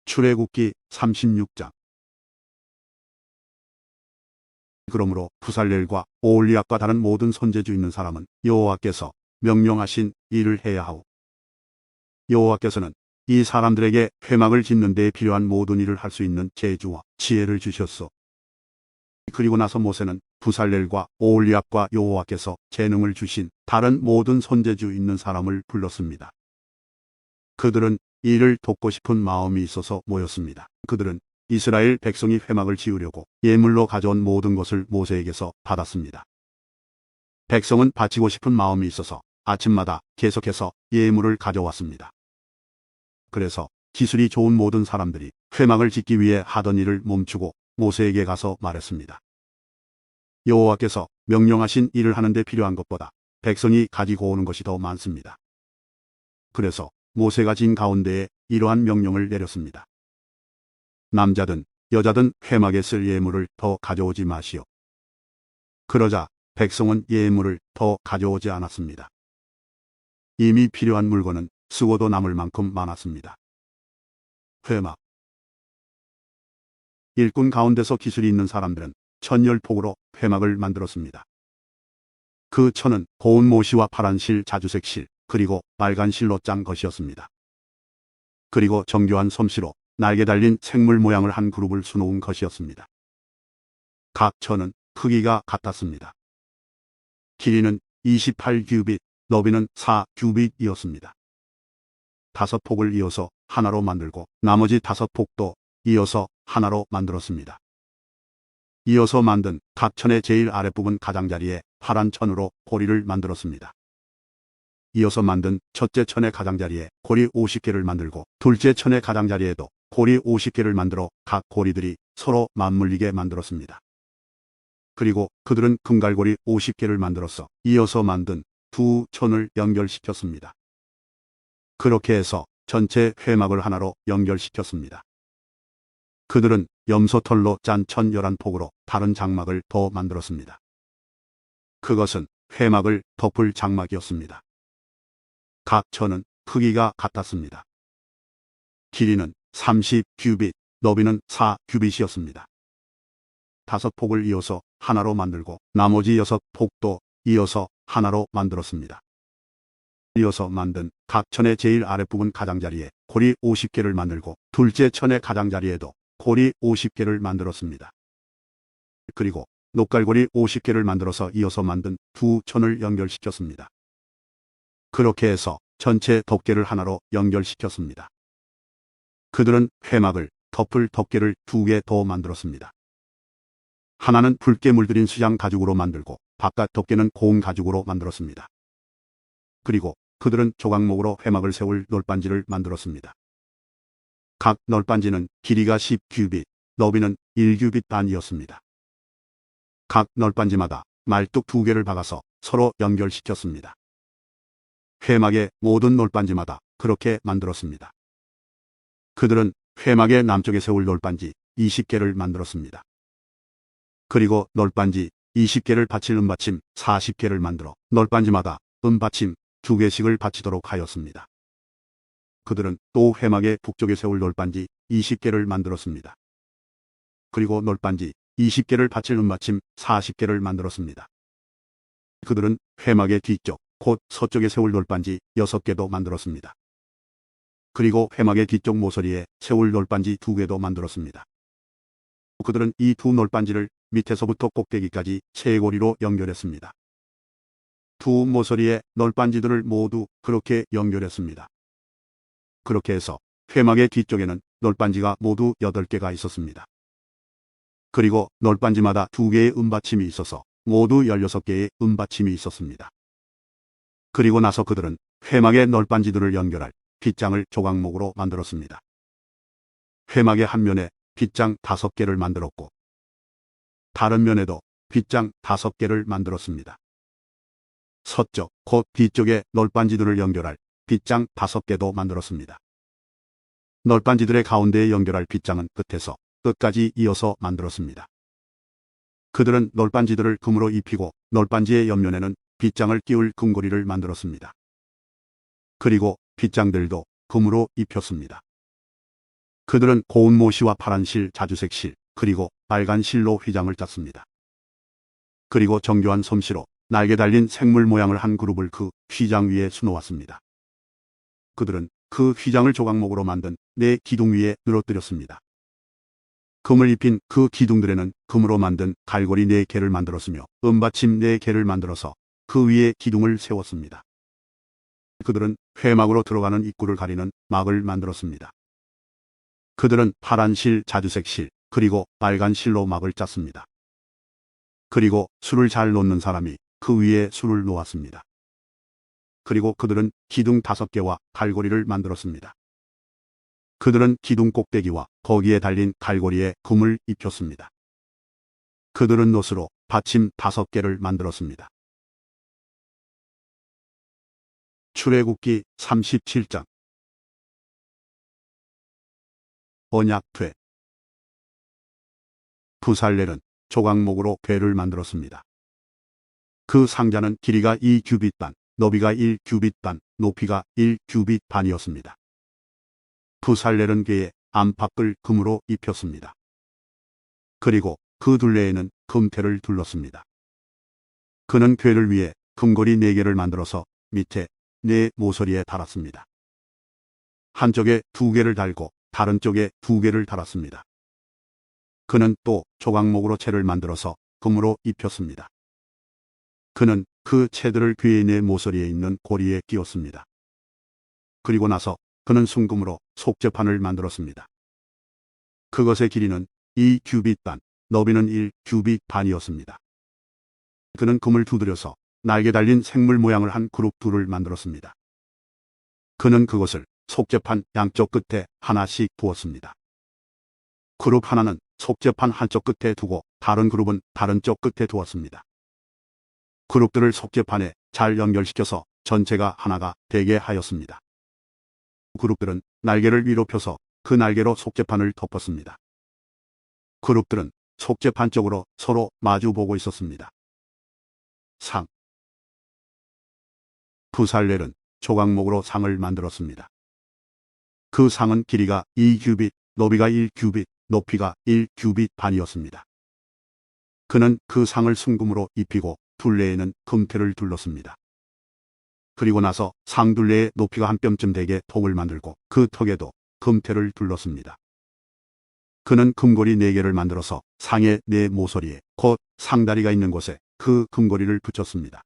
출애굽기 36장. 그러므로 부살렐과 오홀리압과 다른 모든 손재주 있는 사람은 여호와께서 명령하신 일을 해야 하오. 여호와께서는 이 사람들에게 회막을 짓는 데 필요한 모든 일을 할 수 있는 재주와 지혜를 주셨소. 그리고 나서 모세는 부살렐과 오홀리압과 여호와께서 재능을 주신 다른 모든 손재주 있는 사람을 불렀습니다. 그들은 이를 돕고 싶은 마음이 있어서 모였습니다. 그들은 이스라엘 백성이 회막을 지으려고 예물로 가져온 모든 것을 모세에게서 받았습니다. 백성은 바치고 싶은 마음이 있어서 아침마다 계속해서 예물을 가져왔습니다. 그래서 기술이 좋은 모든 사람들이 회막을 짓기 위해 하던 일을 멈추고 모세에게 가서 말했습니다. 여호와께서 명령하신 일을 하는 데 필요한 것보다 백성이 가지고 오는 것이 더 많습니다. 그래서 모세가 진 가운데에 이러한 명령을 내렸습니다. 남자든 여자든 회막에 쓸 예물을 더 가져오지 마시오. 그러자 백성은 예물을 더 가져오지 않았습니다. 이미 필요한 물건은 쓰고도 남을 만큼 많았습니다. 회막. 일꾼 가운데서 기술이 있는 사람들은 천열폭으로 회막을 만들었습니다. 그 천은 고운 모시와 파란 실, 자주색 실, 그리고 빨간 실로 짠 것이었습니다. 그리고 정교한 솜씨로 날개 달린 생물 모양을 한 그룹을 수놓은 것이었습니다. 각 천은 크기가 같았습니다. 길이는 28규빗, 너비는 4규빗이었습니다. 5폭을 이어서 하나로 만들고 나머지 5폭도 이어서 하나로 만들었습니다. 이어서 만든 각 천의 제일 아랫부분 가장자리에 파란 천으로 고리를 만들었습니다. 이어서 만든 첫째 천의 가장자리에 고리 50개를 만들고 둘째 천의 가장자리에도 고리 50개를 만들어 각 고리들이 서로 맞물리게 만들었습니다. 그리고 그들은 금갈고리 50개를 만들어서 이어서 만든 두 천을 연결시켰습니다. 그렇게 해서 전체 회막을 하나로 연결시켰습니다. 그들은 염소털로 짠 천 11폭으로 다른 장막을 더 만들었습니다. 그것은 회막을 덮을 장막이었습니다. 각 천은 크기가 같았습니다. 길이는 30규빗, 너비는 4규빗이었습니다. 5폭을 이어서 하나로 만들고 나머지 6폭도 이어서 하나로 만들었습니다. 이어서 만든 각 천의 제일 아랫부분 가장자리에 고리 50개를 만들고 둘째 천의 가장자리에도 고리 50개를 만들었습니다. 그리고 녹갈고리 50개를 만들어서 이어서 만든 두 천을 연결시켰습니다. 그렇게 해서 전체 덮개를 하나로 연결시켰습니다. 그들은 회막을 덮을 덮개를 2개 더 만들었습니다. 하나는 붉게 물들인 수양 가죽으로 만들고 바깥 덮개는 고운 가죽으로 만들었습니다. 그리고 그들은 조각목으로 회막을 세울 널빤지를 만들었습니다. 각 널빤지는 길이가 10규빗, 너비는 1규빗 반이었습니다. 각 널빤지마다 말뚝 2개를 박아서 서로 연결시켰습니다. 회막의 모든 널빤지마다 그렇게 만들었습니다. 그들은 회막의 남쪽에 세울 널빤지 20개를 만들었습니다. 그리고 널빤지 20개를 받칠 은받침 40개를 만들어 널빤지마다 은받침 2개씩을 받치도록 하였습니다. 그들은 또 회막의 북쪽에 세울 널빤지 20개를 만들었습니다. 그리고 널빤지 20개를 받칠 은받침 40개를 만들었습니다. 그들은 회막의 뒤쪽, 곧 서쪽에 세울 널빤지 6개도 만들었습니다. 그리고 회막의 뒤쪽 모서리에 세울 널빤지 2개도 만들었습니다. 그들은 이 두 널빤지를 밑에서부터 꼭대기까지 세 고리로 연결했습니다. 두 모서리의 널빤지들을 모두 그렇게 연결했습니다. 그렇게 해서 회막의 뒤쪽에는 널빤지가 모두 8개가 있었습니다. 그리고 널빤지마다 2개의 은받침이 있어서 모두 16개의 은받침이 있었습니다. 그리고 나서 그들은 회막의 널빤지들을 연결할 빗장을 조각목으로 만들었습니다. 회막의 한 면에 빗장 5개를 만들었고 다른 면에도 빗장 5개를 만들었습니다. 서쪽, 곧 뒤쪽에 널빤지들을 연결할 빗장 5개도 만들었습니다. 널빤지들의 가운데에 연결할 빗장은 끝에서 끝까지 이어서 만들었습니다. 그들은 널빤지들을 금으로 입히고 널빤지의 옆면에는 빗장을 끼울 금고리를 만들었습니다. 그리고 빗장들도 금으로 입혔습니다. 그들은 고운 모시와 파란 실, 자주색 실, 그리고 빨간 실로 휘장을 짰습니다. 그리고 정교한 솜씨로 날개 달린 생물 모양을 한 그룹을 그 휘장 위에 수놓았습니다. 그들은 그 휘장을 조각목으로 만든 네 기둥 위에 늘어뜨렸습니다. 금을 입힌 그 기둥들에는 금으로 만든 갈고리 4개를 만들었으며 은받침 4개를 만들어서 그 위에 기둥을 세웠습니다. 그들은 회막으로 들어가는 입구를 가리는 막을 만들었습니다. 그들은 파란 실, 자주색 실, 그리고 빨간 실로 막을 짰습니다. 그리고 술을 잘 놓는 사람이 그 위에 술을 놓았습니다. 그리고 그들은 기둥 5개와 갈고리를 만들었습니다. 그들은 기둥 꼭대기와 거기에 달린 갈고리에 금을 입혔습니다. 그들은 놋으로 받침 5개를 만들었습니다. 출애굽기 37장. 언약궤. 부살렐은 조각목으로 궤를 만들었습니다. 그 상자는 길이가 2규빗 반, 너비가 1규빗 반, 높이가 1규빗 반이었습니다. 부살렐은 궤에 안팎을 금으로 입혔습니다. 그리고 그 둘레에는 금테를 둘렀습니다. 그는 궤를 위해 금고리 4개를 만들어서 밑에 4 모서리에 달았습니다. 한쪽에 2개를 달고 다른 쪽에 2개를 달았습니다. 그는 또 조각목으로 채를 만들어서 금으로 입혔습니다. 그는 그 채들을 궤의 4 모서리에 있는 고리에 끼웠습니다. 그리고 나서 그는 순금으로 속죄판을 만들었습니다. 그것의 길이는 2규빗 반, 너비는 1규빗 반이었습니다. 그는 금을 두드려서 날개 달린 생물 모양을 한 그룹 둘을 만들었습니다. 그는 그것을 속죄판 양쪽 끝에 하나씩 두었습니다. 그룹 하나는 속죄판 한쪽 끝에 두고 다른 그룹은 다른 쪽 끝에 두었습니다. 그룹들을 속죄판에 잘 연결시켜서 전체가 하나가 되게 하였습니다. 그룹들은 날개를 위로 펴서 그 날개로 속죄판을 덮었습니다. 그룹들은 속죄판 쪽으로 서로 마주 보고 있었습니다. 상. 부살렐은 조각목으로 상을 만들었습니다. 그 상은 길이가 2규빗, 너비가 1규빗, 높이가 1규빗 반이었습니다. 그는 그 상을 순금으로 입히고 둘레에는 금테를 둘렀습니다. 그리고 나서 상 둘레의 높이가 한 뼘쯤 되게 톡을 만들고 그 턱에도 금테를 둘렀습니다. 그는 금고리 4개를 만들어서 상의 4 모서리에 곧 상다리가 있는 곳에 그 금고리를 붙였습니다.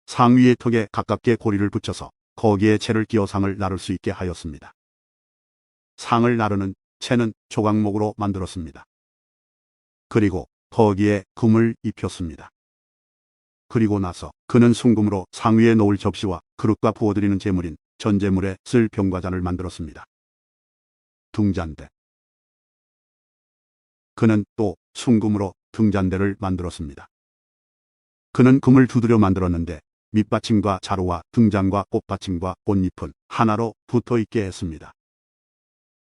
상 위의 턱에 가깝게 고리를 붙여서 거기에 채를 끼워 상을 나를 수 있게 하였습니다. 상을 나르는 채는 조각목으로 만들었습니다. 그리고 거기에 금을 입혔습니다. 그리고 나서 그는 순금으로 상 위에 놓을 접시와 그릇과 부어드리는 제물인 전제물에 쓸 병과 잔을 만들었습니다. 등잔대. 그는 또 순금으로 등잔대를 만들었습니다. 그는 금을 두드려 만들었는데 밑받침과 자루와 등잔과 꽃받침과 꽃잎은 하나로 붙어있게 했습니다.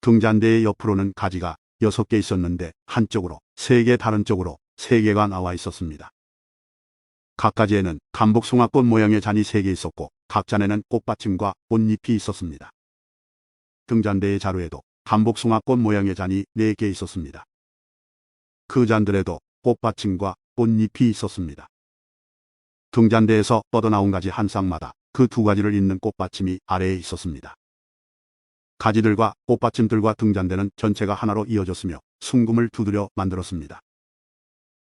등잔대의 옆으로는 가지가 6개 있었는데 한쪽으로 3개, 다른 쪽으로 3개가 나와 있었습니다. 각 가지에는 감복숭아꽃 모양의 잔이 3개 있었고 각 잔에는 꽃받침과 꽃잎이 있었습니다. 등잔대의 자루에도 감복숭아꽃 모양의 잔이 4개 있었습니다. 그 잔들에도 꽃받침과 꽃잎이 있었습니다. 등잔대에서 뻗어나온 가지 한 쌍마다 그 2가지를 잇는 꽃받침이 아래에 있었습니다. 가지들과 꽃받침들과 등잔대는 전체가 하나로 이어졌으며 순금을 두드려 만들었습니다.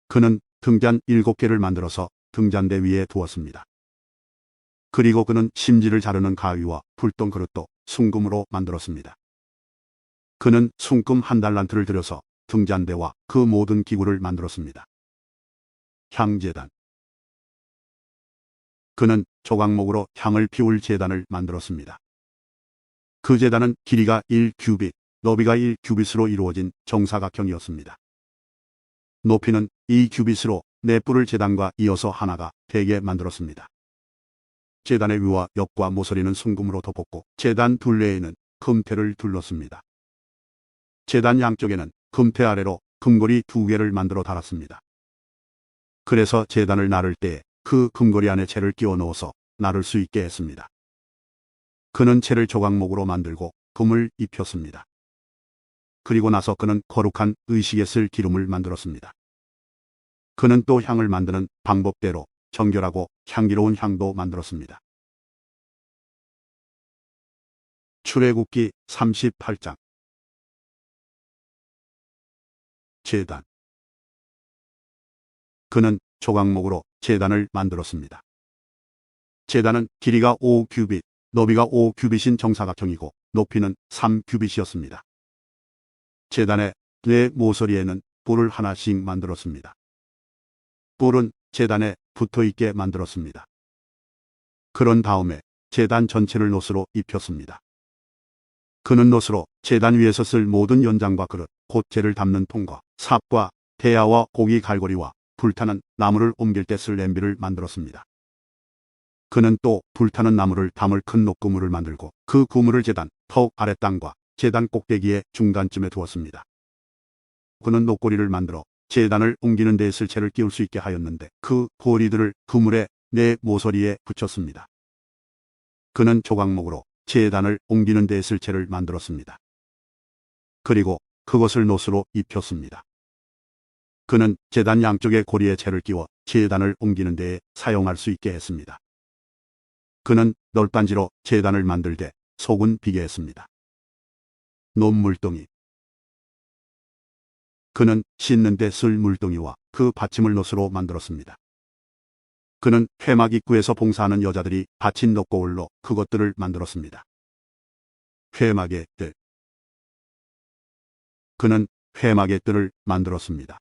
그는 등잔 7개를 만들어서 등잔대 위에 두었습니다. 그리고 그는 심지를 자르는 가위와 불똥 그릇도 순금으로 만들었습니다. 그는 순금 1달란트를 들여서 등잔대와 그 모든 기구를 만들었습니다. 향제단. 그는 조각목으로 향을 피울 제단을 만들었습니다. 그 제단은 길이가 1규빗, 너비가 1규빗으로 이루어진 정사각형이었습니다. 높이는 2규빗으로 4뿔을 제단과 이어서 하나가 되게 만들었습니다. 제단의 위와 옆과 모서리는 순금으로 덮었고 제단 둘레에는 금테를 둘렀습니다. 제단 양쪽에는 금테 아래로 금고리 2개를 만들어 달았습니다. 그래서 제단을 나를 때에 그 금고리 안에 채를 끼워 넣어서 나를 수 있게 했습니다. 그는 채를 조각목으로 만들고 금을 입혔습니다. 그리고 나서 그는 거룩한 의식에 쓸 기름을 만들었습니다. 그는 또 향을 만드는 방법대로 정결하고 향기로운 향도 만들었습니다. 출애굽기 38장. 제단. 그는 조각목으로 제단을 만들었습니다. 제단은 길이가 5규빗, 너비가 5규빗인 정사각형이고 높이는 3규빗이었습니다. 제단의 네 모서리에는 뿔을 하나씩 만들었습니다. 뿔은 제단에 붙어있게 만들었습니다. 그런 다음에 제단 전체를 놋으로 입혔습니다. 그는 놋으로 제단 위에서 쓸 모든 연장과 그릇, 곧 재를 담는 통과, 삽과 대야와 고기 갈고리와 불타는 나무를 옮길 때 쓸 냄비를 만들었습니다. 그는 또 불타는 나무를 담을 큰 녹그물을 만들고 그 그물을 제단 턱 아래 땅과 제단 꼭대기의 중간쯤에 두었습니다. 그는 녹고리를 만들어 제단을 옮기는 데 쓸 채를 끼울 수 있게 하였는데 그 고리들을 그물의 네 모서리에 붙였습니다. 그는 조각목으로 제단을 옮기는 데 쓸 채를 만들었습니다. 그리고 그것을 놋으로 입혔습니다. 그는 제단 양쪽에 고리에 채를 끼워 제단을 옮기는 데에 사용할 수 있게 했습니다. 그는 널빤지로 제단을 만들 때 속은 비게 했습니다. 놋물동이. 그는 씻는 데 쓸 물동이와 그 받침을 놋으로 만들었습니다. 그는 회막 입구에서 봉사하는 여자들이 받친 놋고울로 그것들을 만들었습니다. 회막의 뜰. 그는 회막의 뜰을 만들었습니다.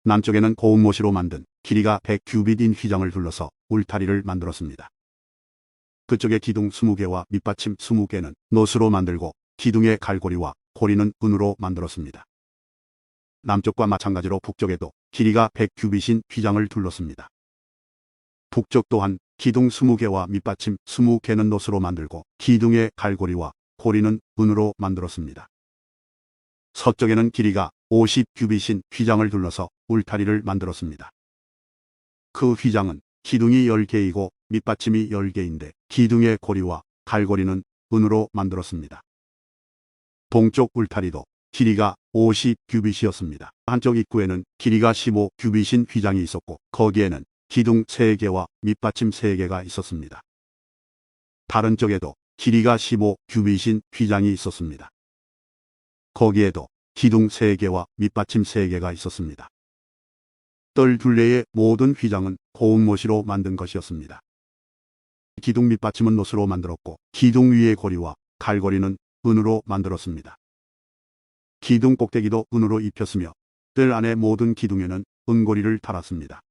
남쪽에는 고운 모시로 만든 길이가 100규빗인 휘장을 둘러서 울타리를 만들었습니다. 그쪽에 기둥 20개와 밑받침 20개는 놋으로 만들고 기둥의 갈고리와 고리는 은으로 만들었습니다. 남쪽과 마찬가지로 북쪽에도 길이가 100규빗인 휘장을 둘렀습니다. 북쪽 또한 기둥 20개와 밑받침 20개는 놋으로 만들고 기둥의 갈고리와 고리는 은으로 만들었습니다. 서쪽에는 길이가 50규빗인 휘장을 둘러서 울타리를 만들었습니다. 그 휘장은 기둥이 10개이고 밑받침이 10개인데 기둥의 고리와 갈고리는 은으로 만들었습니다. 동쪽 울타리도 길이가 50규빗이었습니다. 한쪽 입구에는 길이가 15규빗인 휘장이 있었고 거기에는 기둥 3개와 밑받침 3개가 있었습니다. 다른 쪽에도 길이가 15규빗인 휘장이 있었습니다. 거기에도 기둥 3개와 밑받침 3개가 있었습니다. 뜰 둘레의 모든 휘장은 고운 모시로 만든 것이었습니다. 기둥 밑받침은 놋으로 만들었고 기둥 위의 고리와 갈고리는 은으로 만들었습니다. 기둥 꼭대기도 은으로 입혔으며 뜰 안의 모든 기둥에는 은고리를 달았습니다.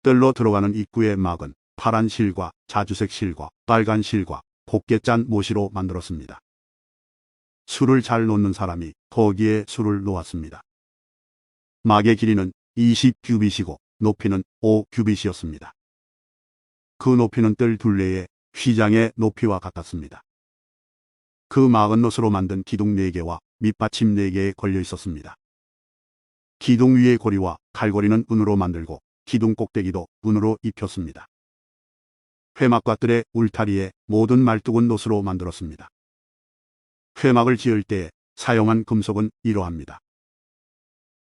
뜰로 들어가는 입구의 막은 파란 실과 자주색 실과 빨간 실과 곱게 짠 모시로 만들었습니다. 술을 잘 놓는 사람이 거기에 술을 놓았습니다. 막의 길이는 20규빗이고 높이는 5규빗이었습니다. 그 높이는 뜰 둘레의 휘장의 높이와 같았습니다. 그 막은 놋으로 만든 기둥 4개와 밑받침 4개에 걸려 있었습니다. 기둥 위의 고리와 갈고리는 은으로 만들고 기둥 꼭대기도 은으로 입혔습니다. 회막과 뜰의 울타리에 모든 말뚝은 놋으로 만들었습니다. 회막을 지을 때에 사용한 금속은 이러합니다.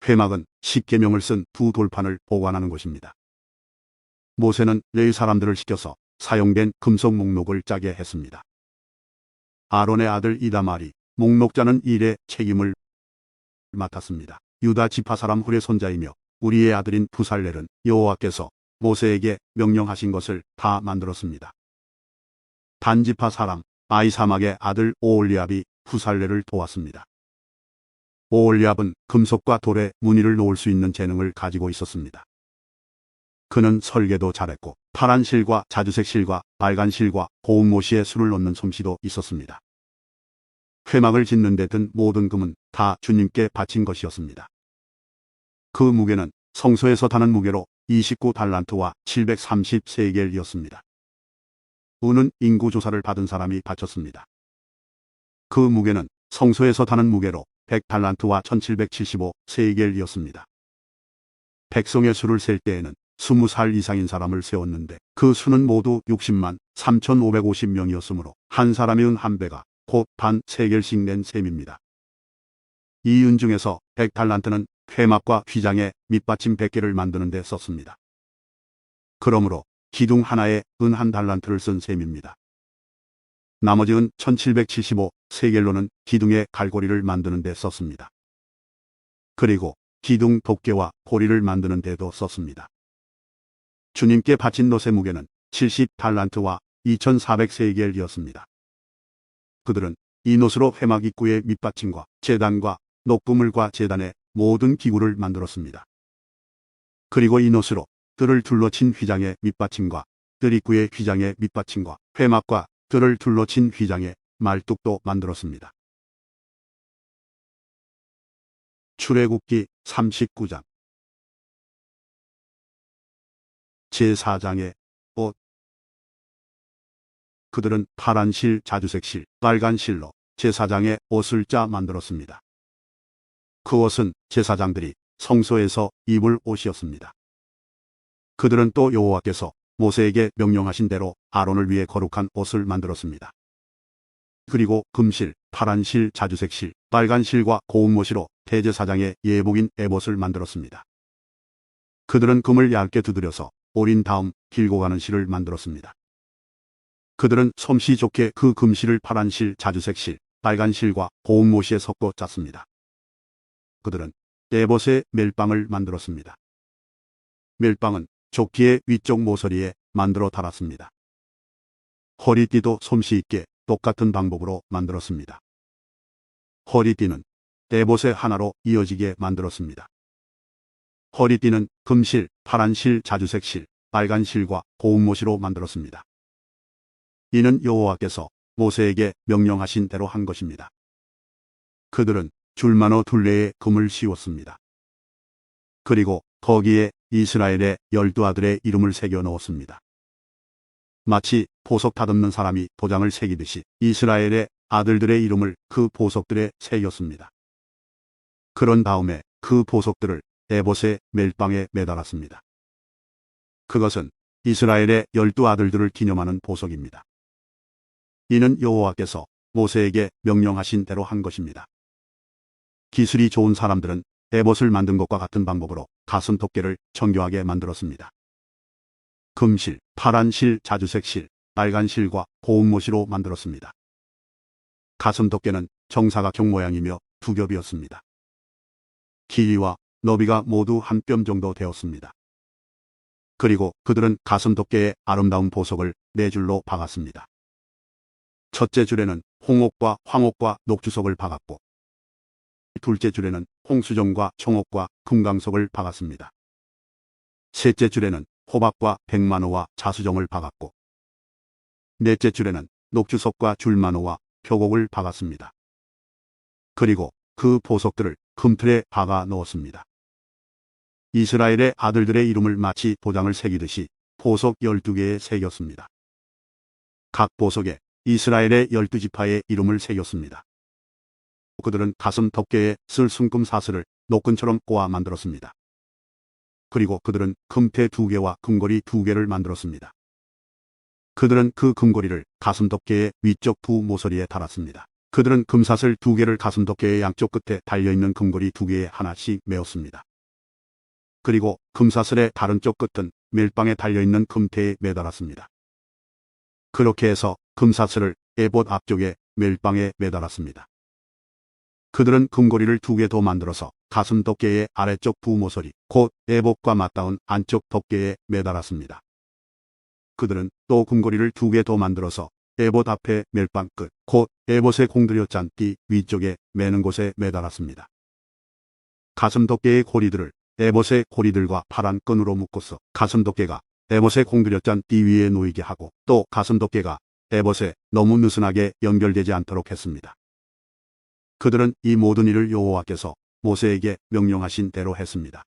회막은 십계명을 쓴 두 돌판을 보관하는 곳입니다. 모세는 레위 사람들을 시켜서 사용된 금속 목록을 짜게 했습니다. 아론의 아들 이다말이 목록자는 일의 책임을 맡았습니다. 유다 지파 사람 훌의 손자이며 우리의 아들인 부살렐은 여호와께서 모세에게 명령하신 것을 다 만들었습니다. 단 지파 사람 아이사막의 아들 오홀리압이 부살렐을 도왔습니다. 오홀리압은 금속과 돌에 무늬를 놓을 수 있는 재능을 가지고 있었습니다. 그는 설계도 잘했고 파란 실과 자주색 실과 빨간 실과 고운 모시에 술을 넣는 솜씨도 있었습니다. 회막을 짓는 데 든 모든 금은 다 주님께 바친 것이었습니다. 그 무게는 성소에서 다는 무게로 29달란트와 730세겔이었습니다. 은은 인구조사를 받은 사람이 바쳤습니다. 그 무게는 성소에서 다는 무게로 100달란트와 1775세겔이었습니다. 백성의 수를 셀 때에는 20살 이상인 사람을 세웠는데 그 수는 모두 60만 3,550명이었으므로 한 사람이 은 한 배가 곧 반 세겔씩 낸 셈입니다. 이 은 중에서 100달란트는 회막과 휘장의 밑받침 100개를 만드는 데 썼습니다. 그러므로 기둥 하나에 은 1달란트를 쓴 셈입니다. 나머지 은 1775 세겔로는 기둥의 갈고리를 만드는 데 썼습니다. 그리고 기둥 덮개와 고리를 만드는 데도 썼습니다. 주님께 바친 놋의 무게는 70달란트와 2400세겔이었습니다. 그들은 이 놋으로 회막 입구의 밑받침과 제단과 녹구물과 제단의 모든 기구를 만들었습니다. 그리고 이 놋으로 뜰을 둘러친 휘장의 밑받침과 뜰 입구의 휘장의 밑받침과 회막과 뜰을 둘러친 휘장의 말뚝도 만들었습니다. 출애굽기 39장 제4장의 옷. 그들은 파란 실, 자주색 실, 빨간 실로 제사장의 옷을 짜 만들었습니다. 그 옷은 제사장들이 성소에서 입을 옷이었습니다. 그들은 또 여호와께서 모세에게 명령하신 대로 아론을 위해 거룩한 옷을 만들었습니다. 그리고 금실, 파란 실, 자주색 실, 빨간 실과 고운 모시로 대제사장의 예복인 에봇을 만들었습니다. 그들은 금을 얇게 두드려서 오린 다음 길고 가는 실을 만들었습니다. 그들은 솜씨 좋게 그 금실을 파란 실, 자주색 실, 빨간 실과 고운 모시에 섞어 짰습니다. 그들은 에봇의 멜빵을 만들었습니다. 멜빵은 조끼의 위쪽 모서리에 만들어 달았습니다. 허리띠도 솜씨 있게 똑같은 방법으로 만들었습니다. 허리띠는 에봇의 하나로 이어지게 만들었습니다. 허리띠는 금실, 파란 실, 자주색 실, 빨간 실과 고운 모시로 만들었습니다. 이는 여호와께서 모세에게 명령하신 대로 한 것입니다. 그들은 줄만어 둘레에 금을 씌웠습니다. 그리고 거기에 이스라엘의 12아들의 이름을 새겨 넣었습니다. 마치 보석 다듬는 사람이 도장을 새기듯이 이스라엘의 아들들의 이름을 그 보석들에 새겼습니다. 그런 다음에 그 보석들을 에봇의 멜빵에 매달았습니다. 그것은 이스라엘의 12아들들을 기념하는 보석입니다. 이는 여호와께서 모세에게 명령하신 대로 한 것입니다. 기술이 좋은 사람들은 에봇을 만든 것과 같은 방법으로 가슴 덮개를 정교하게 만들었습니다. 금실, 파란 실, 자주색 실, 빨간 실과 고운 모시로 만들었습니다. 가슴 덮개는 정사각형 모양이며 두 겹이었습니다. 길이와 너비가 모두 한 뼘 정도 되었습니다. 그리고 그들은 가슴 덮개에 아름다운 보석을 4줄로 박았습니다. 첫째 줄에는 홍옥과 황옥과 녹주석을 박았고, 둘째 줄에는 홍수정과 청옥과 금강석을 박았습니다. 셋째 줄에는 호박과 백만호와 자수정을 박았고, 넷째 줄에는 녹주석과 줄만호와 표곡을 박았습니다. 그리고 그 보석들을 금틀에 박아 넣었습니다. 이스라엘의 아들들의 이름을 마치 도장을 새기듯이 보석 12개에 새겼습니다. 각 보석에 이스라엘의 12지파의 이름을 새겼습니다. 그들은 가슴 덮개에 쓸 순금 사슬을 노끈처럼 꼬아 만들었습니다. 그리고 그들은 금태 2개와 금고리 2개를 만들었습니다. 그들은 그 금고리를 가슴 덮개의 위쪽 두 모서리에 달았습니다. 그들은 금사슬 2개를 가슴 덮개의 양쪽 끝에 달려있는 금고리 2개에 하나씩 메었습니다. 그리고 금사슬의 다른 쪽 끝은 멜빵에 달려있는 금태에 매달았습니다. 그렇게 해서 금사슬을 에봇 앞쪽에 멜빵에 매달았습니다. 그들은 금고리를 2개 더 만들어서 가슴 덮개의 아래쪽 두 모서리, 곧 에봇과 맞닿은 안쪽 덮개에 매달았습니다. 그들은 또 금고리를 2개 더 만들어서 에봇 앞에 멜빵 끝, 곧 에봇의 공들여 짠 띠 위쪽에 매는 곳에 매달았습니다. 가슴 덮개의 고리들을 에봇의 고리들과 파란 끈으로 묶어서 가슴 덮개가 에봇의 공들여 짠 띠 위에 놓이게 하고, 또 가슴 덮개가 에봇에 너무 느슨하게 연결되지 않도록 했습니다. 그들은 이 모든 일을 여호와께서 모세에게 명령하신 대로 했습니다.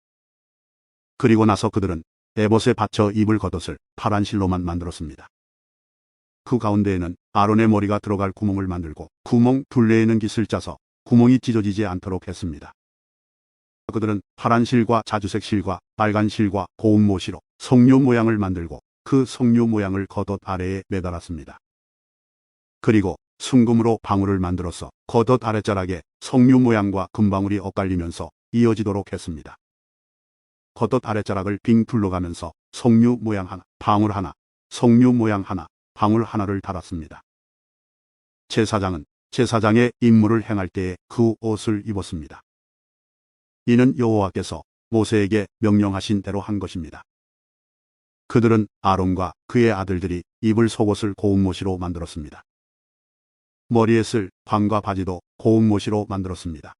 그리고 나서 그들은 에봇에 받쳐 입을 겉옷을 파란 실로만 만들었습니다. 그 가운데에는 아론의 머리가 들어갈 구멍을 만들고 구멍 둘레에는 깃을 짜서 구멍이 찢어지지 않도록 했습니다. 그들은 파란 실과 자주색 실과 빨간 실과 고운 모시로 석류 모양을 만들고 그 석류 모양을 겉옷 아래에 매달았습니다. 그리고 순금으로 방울을 만들어서 겉옷 아랫자락에 석류 모양과 금방울이 엇갈리면서 이어지도록 했습니다. 겉옷 아랫자락을 빙 둘러가면서 석류 모양 하나, 방울 하나, 석류 모양 하나, 방울 하나를 달았습니다. 제사장은 제사장의 임무를 행할 때에 그 옷을 입었습니다. 이는 여호와께서 모세에게 명령하신 대로 한 것입니다. 그들은 아론과 그의 아들들이 입을 속옷을 고운 모시로 만들었습니다. 머리에 쓸 관과 바지도 고운 모시로 만들었습니다.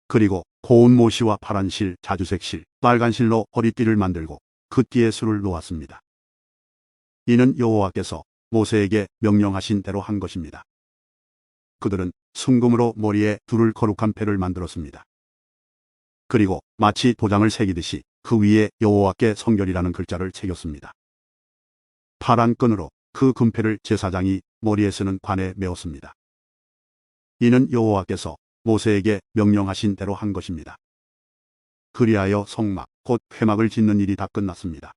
그리고 고운 모시와 파란 실, 자주색 실, 빨간 실로 허리띠를 만들고 그 띠에 술을 놓았습니다. 이는 여호와께서 모세에게 명령하신 대로 한 것입니다. 그들은 순금으로 머리에 두를 거룩한 패를 만들었습니다. 그리고 마치 도장을 새기듯이 그 위에 여호와께 성결이라는 글자를 새겼습니다. 파란 끈으로 그 금패를 제사장이 머리에 쓰는 관에 메었습니다. 이는 여호와께서 모세에게 명령하신 대로 한 것입니다. 그리하여 성막, 곧 회막을 짓는 일이 다 끝났습니다.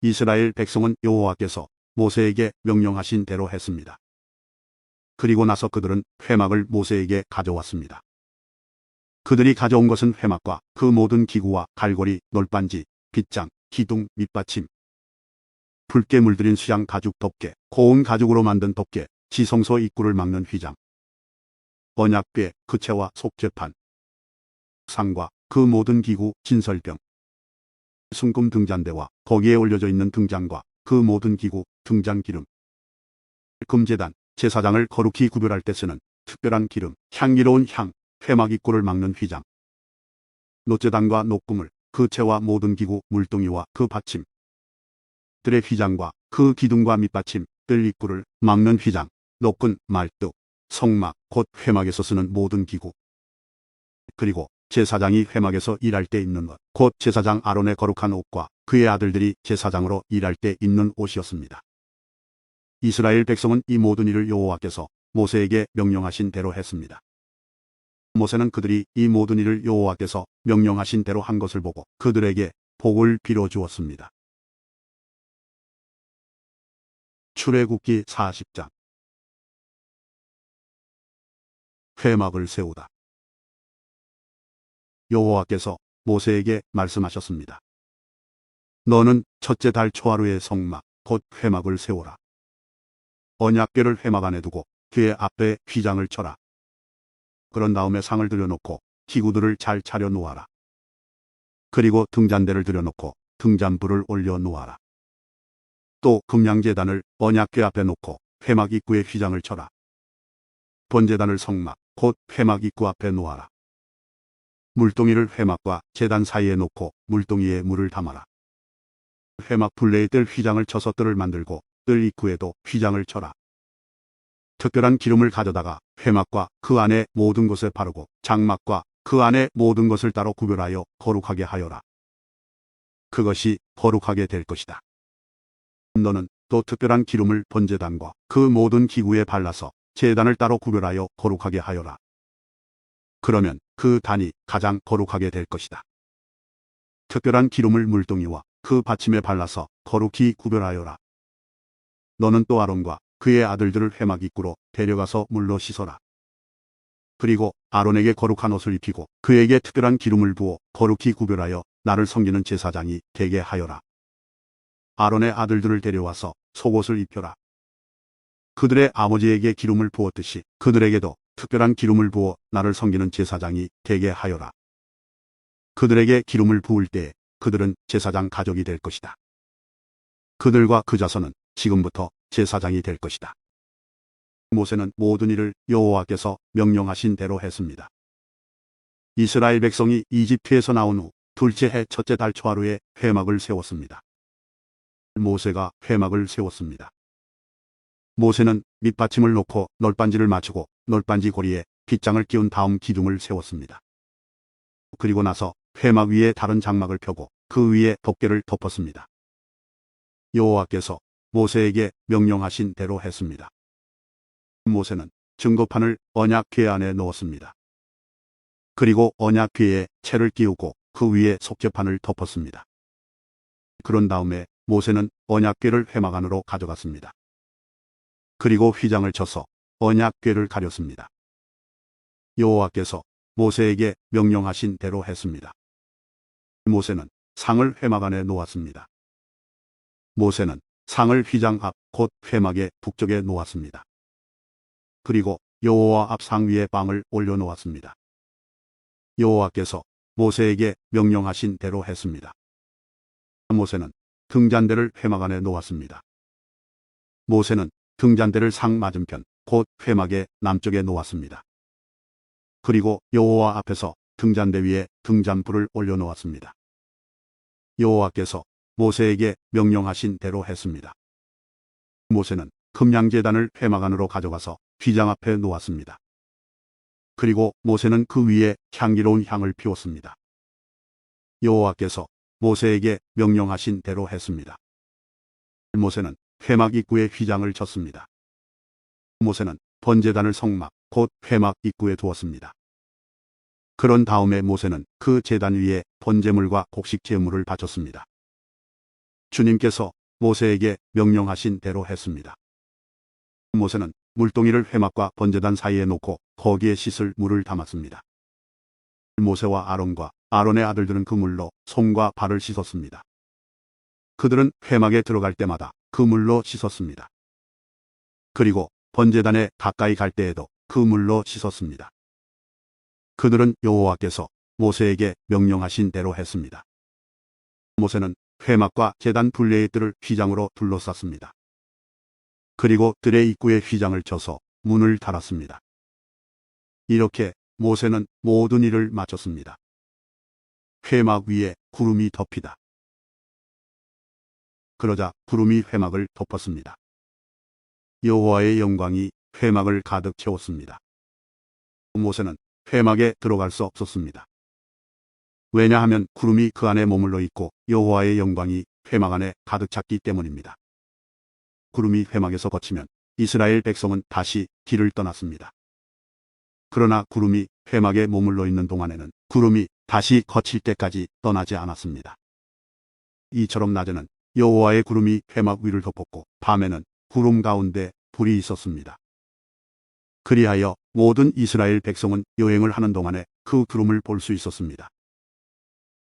이스라엘 백성은 여호와께서 모세에게 명령하신 대로 했습니다. 그리고 나서 그들은 회막을 모세에게 가져왔습니다. 그들이 가져온 것은 회막과 그 모든 기구와 갈고리, 놀반지, 빗장, 기둥, 밑받침, 붉게 물들인 수양 가죽 덮개, 고운 가죽으로 만든 덮개, 지성소 입구를 막는 휘장, 언약궤, 그채와 속죄판, 상과 그 모든 기구, 진설병, 순금 등잔대와 거기에 올려져 있는 등잔과 그 모든 기구, 등잔 기름, 금제단, 제사장을 거룩히 구별할 때 쓰는 특별한 기름, 향기로운 향, 회막 입구를 막는 휘장, 노제단과 녹구물, 그채와 모든 기구, 물동이와 그 받침, 들의 휘장과 그 기둥과 밑받침, 뜰 입구를 막는 휘장, 노끈, 말뚝, 성막, 곧 회막에서 쓰는 모든 기구, 그리고 제사장이 회막에서 일할 때 입는 것, 곧 제사장 아론의 거룩한 옷과 그의 아들들이 제사장으로 일할 때 입는 옷이었습니다. 이스라엘 백성은 이 모든 일을 여호와께서 모세에게 명령하신 대로 했습니다. 모세는 그들이 이 모든 일을 여호와께서 명령하신 대로 한 것을 보고 그들에게 복을 빌어 주었습니다. 출애굽기 40장. 회막을 세우다. 여호와께서 모세에게 말씀하셨습니다. 너는 첫째 달 초하루의 성막, 곧 회막을 세우라. 언약궤를 회막 안에 두고 그의 앞에 휘장을 쳐라. 그런 다음에 상을 들여놓고 기구들을 잘 차려 놓아라. 그리고 등잔대를 들여놓고 등잔불을 올려 놓아라. 또 금양제단을 언약궤 앞에 놓고 회막 입구에 휘장을 쳐라. 번제단을 성막, 곧 회막 입구 앞에 놓아라. 물동이를 회막과 제단 사이에 놓고 물동이에 물을 담아라. 회막 둘레에 뜰 휘장을 쳐서 뜰을 만들고 뜰 입구에도 휘장을 쳐라. 특별한 기름을 가져다가 회막과 그 안에 모든 것에 바르고 장막과 그 안에 모든 것을 따로 구별하여 거룩하게 하여라. 그것이 거룩하게 될 것이다. 너는 또 특별한 기름을 번제단과 그 모든 기구에 발라서 제단을 따로 구별하여 거룩하게 하여라. 그러면 그 단이 가장 거룩하게 될 것이다. 특별한 기름을 물동이와 그 받침에 발라서 거룩히 구별하여라. 너는 또 아론과 그의 아들들을 회막 입구로 데려가서 물로 씻어라. 그리고 아론에게 거룩한 옷을 입히고 그에게 특별한 기름을 부어 거룩히 구별하여 나를 섬기는 제사장이 되게 하여라. 아론의 아들들을 데려와서 속옷을 입혀라. 그들의 아버지에게 기름을 부었듯이 그들에게도 특별한 기름을 부어 나를 섬기는 제사장이 되게 하여라. 그들에게 기름을 부을 때에 그들은 제사장 가족이 될 것이다. 그들과 그 자손은 지금부터 제사장이 될 것이다. 모세는 모든 일을 여호와께서 명령하신 대로 했습니다. 이스라엘 백성이 이집트에서 나온 후 둘째 해 첫째 달 초하루에 회막을 세웠습니다. 모세가 회막을 세웠습니다. 모세는 밑받침을 놓고 널빤지를 맞추고 널빤지 고리에 빗장을 끼운 다음 기둥을 세웠습니다. 그리고 나서 회막 위에 다른 장막을 펴고 그 위에 덮개를 덮었습니다. 여호와께서 모세에게 명령하신 대로 했습니다. 모세는 증거판을 언약궤 안에 넣었습니다. 그리고 언약궤에 채를 끼우고 그 위에 속죄판을 덮었습니다. 그런 다음에 모세는 언약궤를 회막 안으로 가져갔습니다. 그리고 휘장을 쳐서 언약궤를 가렸습니다. 여호와께서 모세에게 명령하신 대로 했습니다. 모세는 상을 회막 안에 놓았습니다. 모세는 상을 휘장 앞 곧 회막의 북쪽에 놓았습니다. 그리고 여호와 앞 상 위에 빵을 올려놓았습니다. 여호와께서 모세에게 명령하신 대로 했습니다. 모세는 등잔대를 회막 안에 놓았습니다. 모세는 등잔대를 상 맞은편 곧 회막의 남쪽에 놓았습니다. 그리고 여호와 앞에서 등잔대 위에 등잔불을 올려놓았습니다. 여호와께서 모세에게 명령하신 대로 했습니다. 모세는 금양제단을 회막 안으로 가져가서 휘장 앞에 놓았습니다. 그리고 모세는 그 위에 향기로운 향을 피웠습니다. 여호와께서 모세에게 명령하신 대로 했습니다. 모세는 회막 입구에 휘장을 쳤습니다. 모세는 번제단을 성막 곧 회막 입구에 두었습니다. 그런 다음에 모세는 그 제단 위에 번제물과 곡식 제물을 바쳤습니다. 주님께서 모세에게 명령하신 대로 했습니다. 모세는 물동이를 회막과 번제단 사이에 놓고 거기에 씻을 물을 담았습니다. 모세와 아론과 아론의 아들들은 그 물로 손과 발을 씻었습니다. 그들은 회막에 들어갈 때마다 그 물로 씻었습니다. 그리고 번제단에 가까이 갈 때에도 그 물로 씻었습니다. 그들은 여호와께서 모세에게 명령하신 대로 했습니다. 모세는 회막과 제단 둘레의 뜰을 휘장으로 둘러쌌습니다. 그리고 뜰의 입구에 휘장을 쳐서 문을 닫았습니다. 이렇게 모세는 모든 일을 마쳤습니다. 회막 위에 구름이 덮이다. 그러자 구름이 회막을 덮었습니다. 여호와의 영광이 회막을 가득 채웠습니다. 모세는 회막에 들어갈 수 없었습니다. 왜냐하면 구름이 그 안에 머물러 있고 여호와의 영광이 회막 안에 가득 찼기 때문입니다. 구름이 회막에서 거치면 이스라엘 백성은 다시 길을 떠났습니다. 그러나 구름이 회막에 머물러 있는 동안에는 구름이 다시 거칠 때까지 떠나지 않았습니다. 이처럼 낮에는 여호와의 구름이 회막 위를 덮었고 밤에는 구름 가운데 불이 있었습니다. 그리하여 모든 이스라엘 백성은 여행을 하는 동안에 그 구름을 볼 수 있었습니다.